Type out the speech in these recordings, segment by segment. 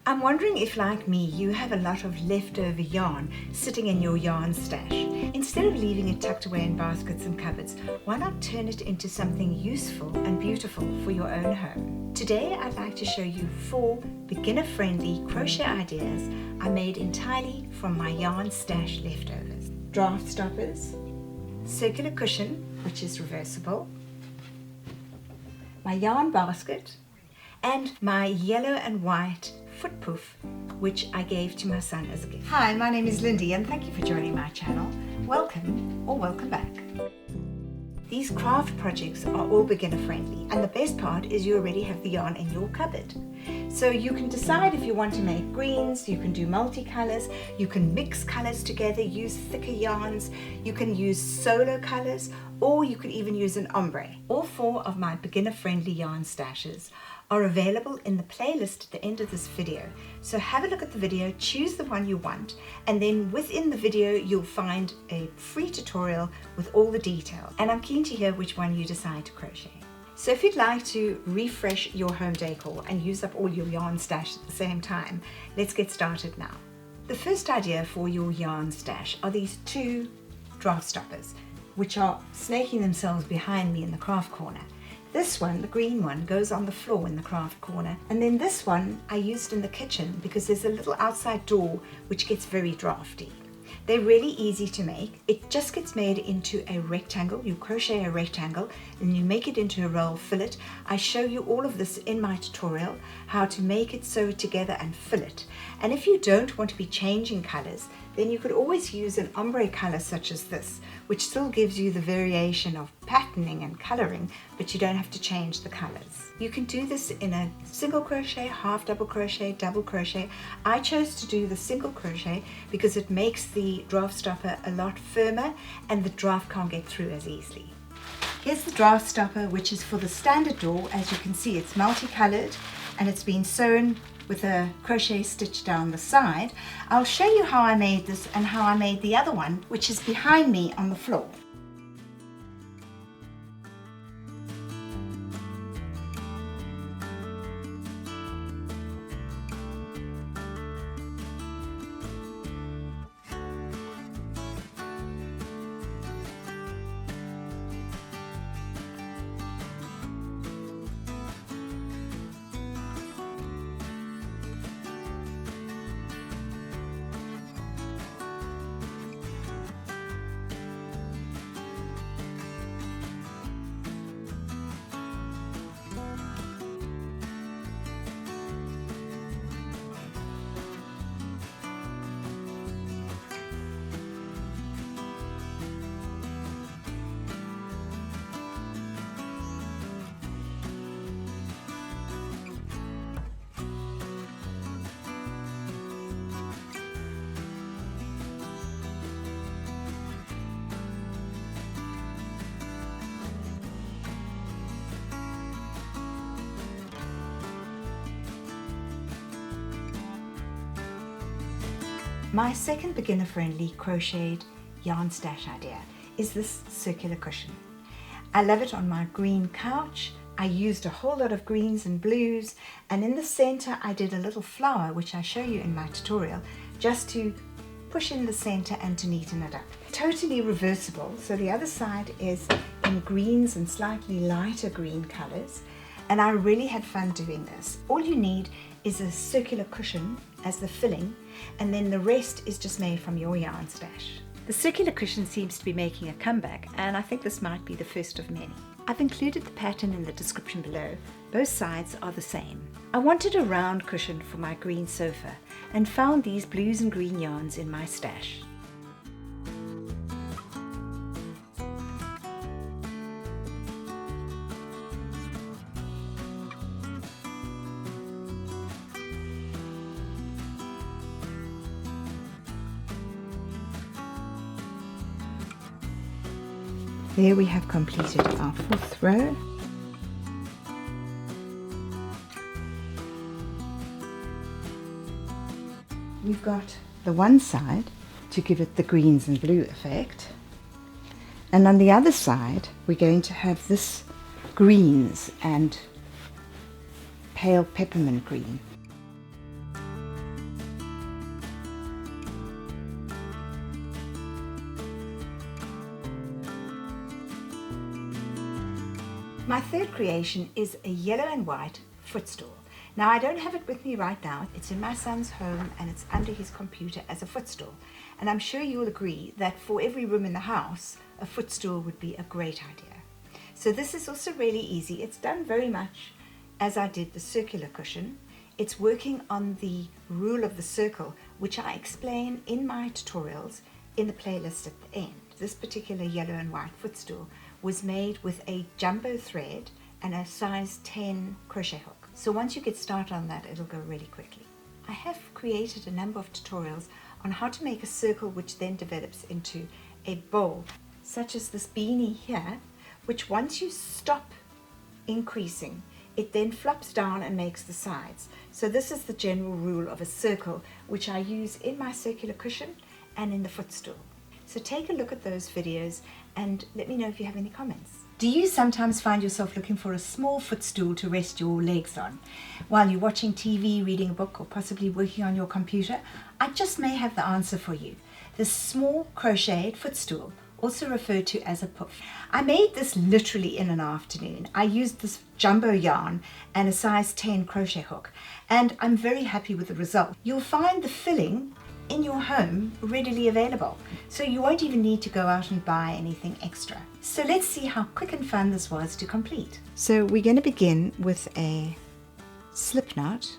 I'm wondering if, like me, you have a lot of leftover yarn sitting in your yarn stash. Instead of leaving it tucked away in baskets and cupboards, why not turn it into something useful and beautiful for your own home? Today I'd like to show you 4 beginner-friendly crochet ideas I made entirely from my yarn stash leftovers. Draft stoppers, circular cushion, which is reversible, my yarn basket, and my yellow and white foot poof, which I gave to my son as a gift. Hi, my name is Lindy and thank you for joining my channel. Welcome or welcome back. These craft projects are all beginner friendly, and the best part is you already have the yarn in your cupboard. So you can decide if you want to make greens, you can do multicolors, you can mix colors together, use thicker yarns, you can use solo colors, or you could even use an ombre. All 4 of my beginner friendly yarn stashes are available in the playlist at the end of this video. So have a look at the video, choose the one you want, and then within the video you'll find a free tutorial with all the details. And I'm keen to hear which one you decide to crochet. So if you'd like to refresh your home decor and use up all your yarn stash at the same time, let's get started now. The first idea for your yarn stash are these 2 draft stoppers, which are snaking themselves behind me in the craft corner. This one, the green one, goes on the floor in the craft corner, and then this one I used in the kitchen because there's a little outside door which gets very drafty. They're really easy to make. It just gets made into a rectangle. You crochet a rectangle and you make it into a roll fillet. I show you all of this in my tutorial, how to make it, sew it together and fill it. And if you don't want to be changing colors, then you could always use an ombre color such as this, which still gives you the variation of patterning and coloring, but you don't have to change the colors. You can do this in a single crochet, half double crochet, double crochet. I chose to do the single crochet because it makes the draft stopper a lot firmer and the draft can't get through as easily. Here's the draft stopper, which is for the standard door. As you can see, it's multicolored and it's been sewn with a crochet stitch down the side. I'll show you how I made this and how I made the other one, which is behind me on the floor. My second beginner-friendly crocheted yarn stash idea is this circular cushion. I love it on my green couch. I used a whole lot of greens and blues, and in the center I did a little flower, which I show you in my tutorial, just to push in the center and to neaten it up. Totally reversible, so the other side is in greens and slightly lighter green colors, and I really had fun doing this. All you need is a circular cushion as the filling, and then the rest is just made from your yarn stash. The circular cushion seems to be making a comeback, and I think this might be the first of many. I've included the pattern in the description below. Both sides are the same. I wanted a round cushion for my green sofa and found these blues and green yarns in my stash. There we have completed our 4th row. We've got the one side to give it the greens and blue effect, and on the other side we're going to have this greens and pale peppermint green. My third creation is a yellow and white footstool. Now I don't have it with me right now. It's in my son's home and it's under his computer as a footstool. And I'm sure you'll agree that for every room in the house, a footstool would be a great idea. So this is also really easy. It's done very much as I did the circular cushion. It's working on the rule of the circle, which I explain in my tutorials in the playlist at the end. This particular yellow and white footstool was made with a jumbo thread and a size 10 crochet hook. So once you get started on that, it'll go really quickly. I have created a number of tutorials on how to make a circle which then develops into a bowl, such as this beanie here, which once you stop increasing, it then flops down and makes the sides. So this is the general rule of a circle, which I use in my circular cushion and in the footstool. So take a look at those videos and let me know if you have any comments. Do you sometimes find yourself looking for a small footstool to rest your legs on while you're watching TV, reading a book, or possibly working on your computer? I just may have the answer for you. This small crocheted footstool, also referred to as a pouf. I made this literally in an afternoon. I used this jumbo yarn and a size 10 crochet hook, and I'm very happy with the result. You'll find the filling in your home readily available, so you won't even need to go out and buy anything extra. So let's see how quick and fun this was to complete. So we're going to begin with a slip knot,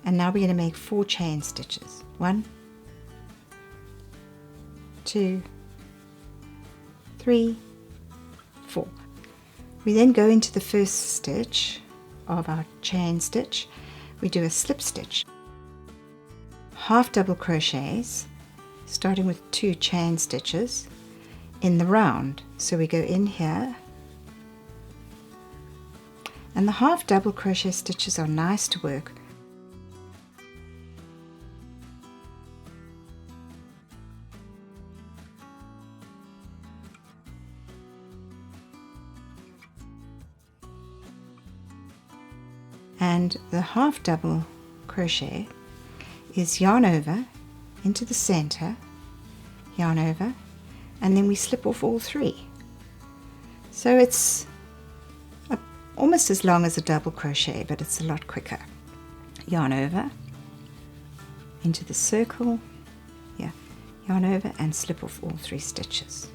and now we're going to make 4 chain stitches. 1, 2, 3, 4. We then go into the first stitch of our chain stitch. We do a slip stitch, half double crochets, starting with 2 chain stitches in the round. So we go in here, and the half double crochet stitches are nice to work. And the half double crochet is yarn over into the center, yarn over, and then we slip off all 3. So it's almost as long as a double crochet, but it's a lot quicker. Yarn over into the circle, yeah, yarn over and slip off all 3 stitches.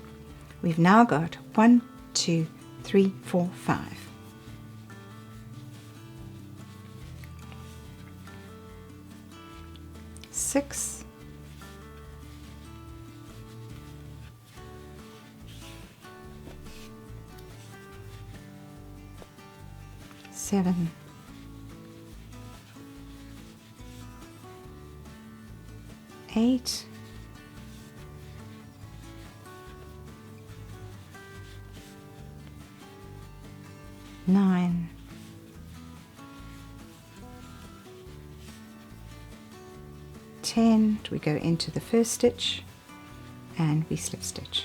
We've now got 1, 2, 3, 4, 5. 6, 7, 8, 9, 10. We go into the first stitch and we slip stitch.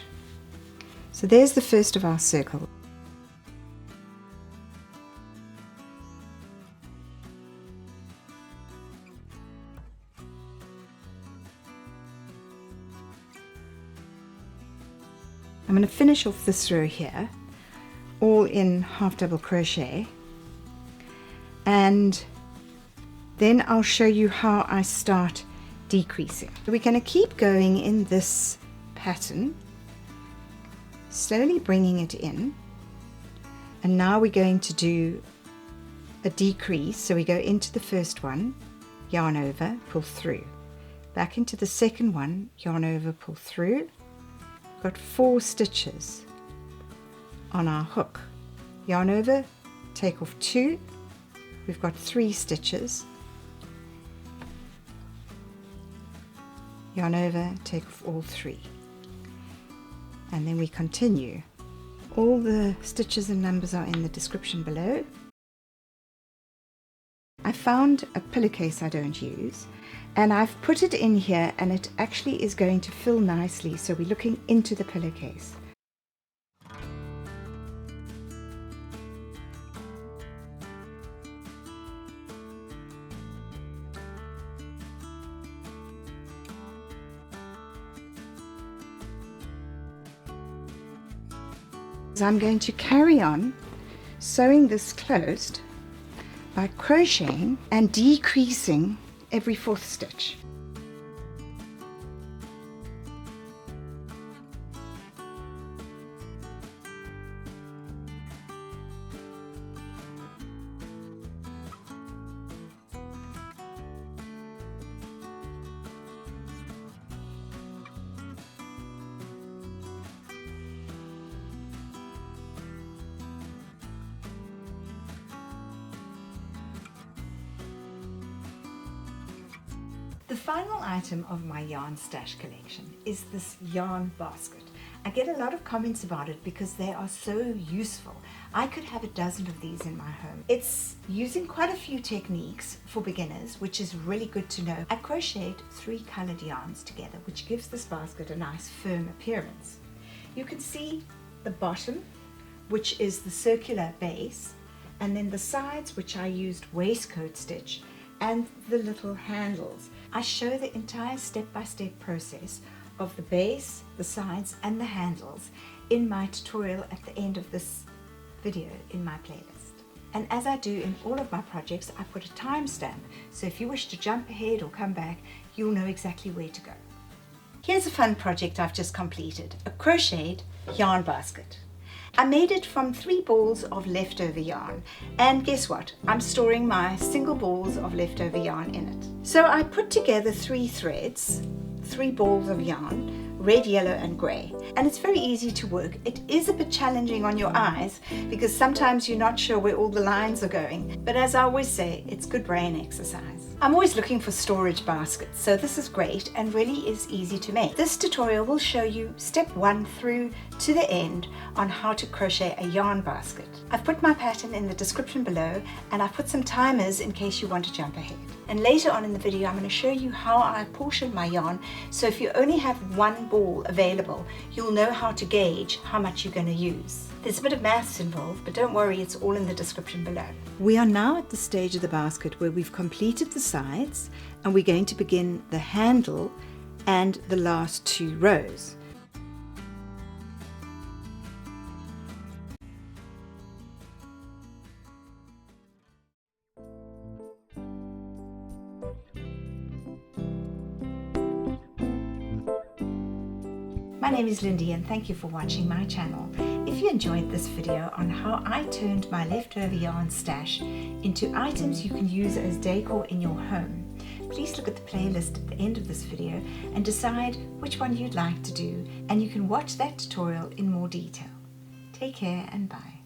So there's the first of our circle. I'm going to finish off this row here, all in half double crochet, and then I'll show you how I start decreasing. So we're going to keep going in this pattern, slowly bringing it in, and now we're going to do a decrease. So we go into the first one, yarn over, pull through, back into the second one, yarn over, pull through. Got 4 stitches on our hook, yarn over, take off 2, we've got 3 stitches, yarn over, take off all 3, and then we continue. All the stitches and numbers are in the description below. I found a pillowcase I don't use, and I've put it in here, and it actually is going to fill nicely, so we're looking into the pillowcase. I'm going to carry on sewing this closed by crocheting and decreasing every 4th stitch. The final item of my yarn stash collection is this yarn basket. I get a lot of comments about it because they are so useful. I could have a dozen of these in my home. It's using quite a few techniques for beginners, which is really good to know. I crocheted 3 colored yarns together, which gives this basket a nice firm appearance. You can see the bottom, which is the circular base, and then the sides, which I used waistcoat stitch, and the little handles. I show the entire step-by-step process of the base, the sides, and the handles in my tutorial at the end of this video in my playlist. And as I do in all of my projects, I put a timestamp, so if you wish to jump ahead or come back, you'll know exactly where to go. Here's a fun project I've just completed, a crocheted yarn basket. I made it from 3 balls of leftover yarn, and guess what? I'm storing my single balls of leftover yarn in it. So I put together 3 threads, 3 balls of yarn, red, yellow and grey, and it's very easy to work. It is a bit challenging on your eyes because sometimes you're not sure where all the lines are going, but as I always say, it's good brain exercise. I'm always looking for storage baskets, so this is great and really is easy to make. This tutorial will show you step 1 through to the end on how to crochet a yarn basket. I've put my pattern in the description below, and I've put some timers in case you want to jump ahead. And later on in the video, I'm going to show you how I portion my yarn, so if you only have 1 ball available, you'll know how to gauge how much you're going to use. There's a bit of maths involved, but don't worry, it's all in the description below. We are now at the stage of the basket where we've completed the sides, and we're going to begin the handle and the last 2 rows. My name is Lindy and thank you for watching my channel. If you enjoyed this video on how I turned my leftover yarn stash into items you can use as decor in your home, please look at the playlist at the end of this video and decide which one you'd like to do, and you can watch that tutorial in more detail. Take care and bye.